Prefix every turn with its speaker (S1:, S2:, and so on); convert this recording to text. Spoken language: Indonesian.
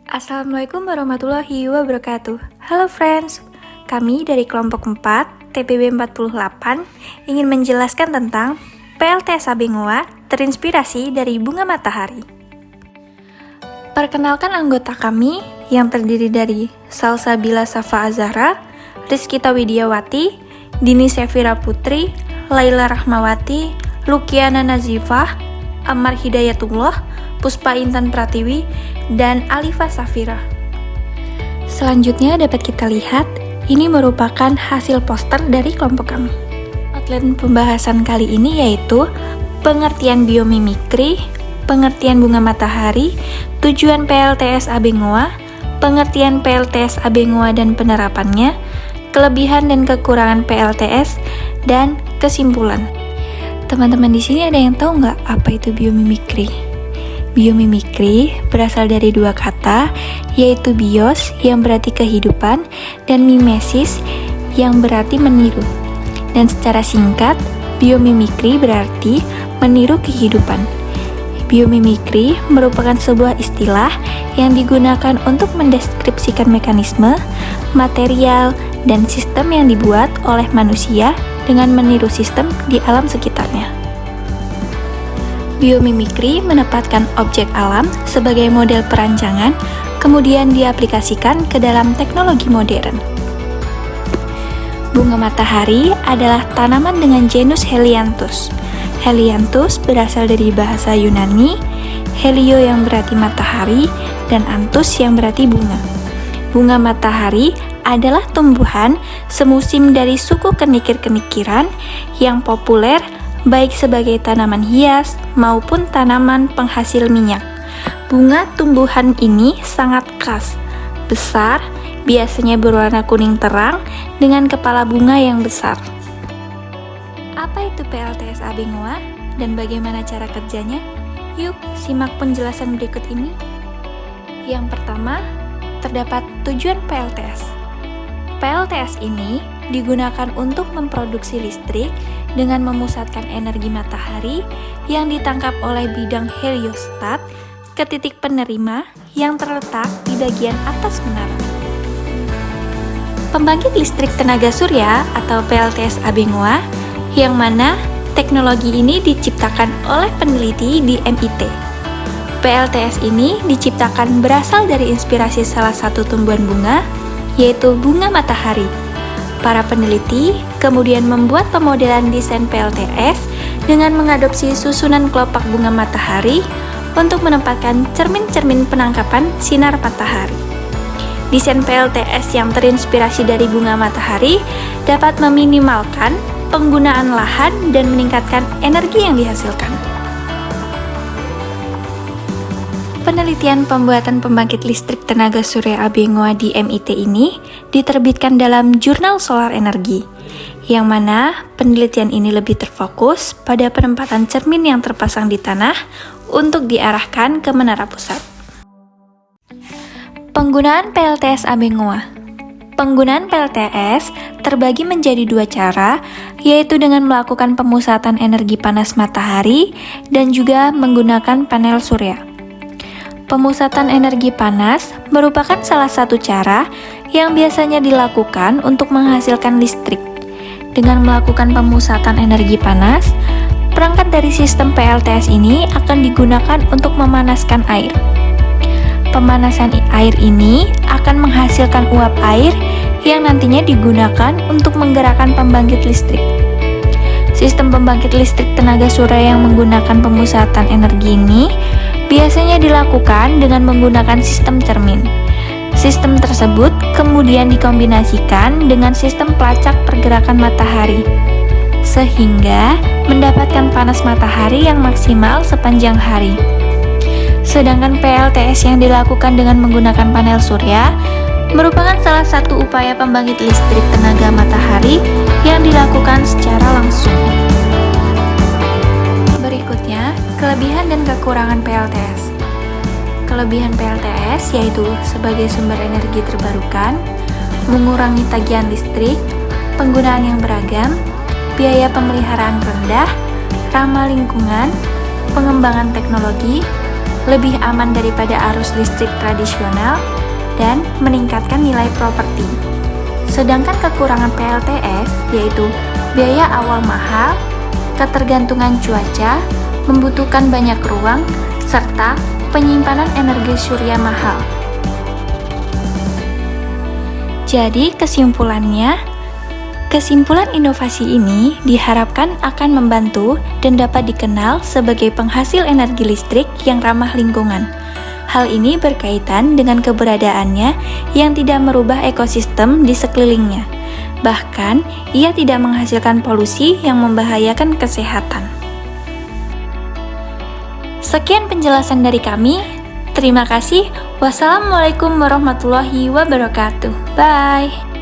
S1: Assalamualaikum warahmatullahi wabarakatuh. Halo friends, kami dari kelompok 4 TPB 48 ingin menjelaskan tentang PLTS Abengoa terinspirasi dari bunga matahari. Perkenalkan anggota kami yang terdiri dari Salsabila Safa Azhara, Rizkita Widiawati, Dini Sefira Putri, Laila Rahmawati, Lukiana Nazifah, Ammar Hidayatullah, Puspa Intan Pratiwi, dan Alifa Safira. Selanjutnya dapat kita lihat, ini merupakan hasil poster dari kelompok kami. Outline pembahasan kali ini yaitu pengertian biomimikri, pengertian bunga matahari, tujuan PLTS Abengoa, pengertian PLTS Abengoa dan penerapannya, kelebihan dan kekurangan PLTS, dan kesimpulan. Teman-teman di sini ada yang tahu nggak apa itu biomimikri? Biomimikri berasal dari dua kata, yaitu bios yang berarti kehidupan dan mimesis yang berarti meniru. Dan secara singkat, biomimikri berarti meniru kehidupan. Biomimikri merupakan sebuah istilah yang digunakan untuk mendeskripsikan mekanisme, material, dan sistem yang dibuat oleh manusia dengan meniru sistem di alam sekitarnya. Biomimikri menempatkan objek alam sebagai model perancangan, kemudian diaplikasikan ke dalam teknologi modern. Bunga matahari adalah tanaman dengan genus Helianthus. Helianthus berasal dari bahasa Yunani, helio yang berarti matahari, dan anthus yang berarti bunga. Bunga matahari adalah tumbuhan semusim dari suku kenikir-kenikiran yang populer baik sebagai tanaman hias maupun tanaman penghasil minyak. Bunga tumbuhan ini sangat khas, besar, biasanya berwarna kuning terang dengan kepala bunga yang besar. Apa itu PLTS Abengoa dan bagaimana cara kerjanya? Yuk, simak penjelasan berikut ini. Yang pertama, terdapat tujuan PLTS. PLTS ini digunakan untuk memproduksi listrik dengan memusatkan energi matahari yang ditangkap oleh bidang heliostat ke titik penerima yang terletak di bagian atas menara. Pembangkit listrik tenaga surya atau PLTS Abengoa, yang mana teknologi ini diciptakan oleh peneliti di MIT. PLTS ini diciptakan berasal dari inspirasi salah satu tumbuhan bunga, yaitu bunga matahari. Para peneliti kemudian membuat pemodelan desain PLTS dengan mengadopsi susunan kelopak bunga matahari untuk menempatkan cermin-cermin penangkapan sinar matahari. Desain PLTS yang terinspirasi dari bunga matahari dapat meminimalkan penggunaan lahan dan meningkatkan energi yang dihasilkan. Penelitian pembuatan pembangkit listrik tenaga surya Abengoa di MIT ini diterbitkan dalam jurnal Solar Energy, yang mana penelitian ini lebih terfokus pada penempatan cermin yang terpasang di tanah untuk diarahkan ke menara pusat. Penggunaan PLTS Abengoa. Penggunaan PLTS terbagi menjadi dua cara, yaitu dengan melakukan pemusatan energi panas matahari dan juga menggunakan panel surya. Pemusatan energi panas merupakan salah satu cara yang biasanya dilakukan untuk menghasilkan listrik. Dengan melakukan pemusatan energi panas, perangkat dari sistem PLTS ini akan digunakan untuk memanaskan air. Pemanasan air ini akan menghasilkan uap air yang nantinya digunakan untuk menggerakkan pembangkit listrik. Sistem pembangkit listrik tenaga surya yang menggunakan pemusatan energi ini biasanya dilakukan dengan menggunakan sistem cermin. Sistem tersebut kemudian dikombinasikan dengan sistem pelacak pergerakan matahari, sehingga mendapatkan panas matahari yang maksimal sepanjang hari. Sedangkan PLTS yang dilakukan dengan menggunakan panel surya merupakan salah satu upaya pembangkit listrik tenaga matahari yang dilakukan secara langsung. Berikutnya, kelebihan dan kekurangan PLTS. Kelebihan PLTS yaitu sebagai sumber energi terbarukan, mengurangi tagihan listrik, penggunaan yang beragam, biaya pemeliharaan rendah, ramah lingkungan, pengembangan teknologi, lebih aman daripada arus listrik tradisional, dan meningkatkan nilai properti. Sedangkan kekurangan PLTS yaitu biaya awal mahal, ketergantungan cuaca, membutuhkan banyak ruang, serta penyimpanan energi surya mahal. Jadi kesimpulan inovasi ini diharapkan akan membantu dan dapat dikenal sebagai penghasil energi listrik yang ramah lingkungan. Hal ini berkaitan dengan keberadaannya yang tidak merubah ekosistem di sekelilingnya. Bahkan, ia tidak menghasilkan polusi yang membahayakan kesehatan. Sekian penjelasan dari kami. Terima kasih. Wassalamualaikum warahmatullahi wabarakatuh. Bye.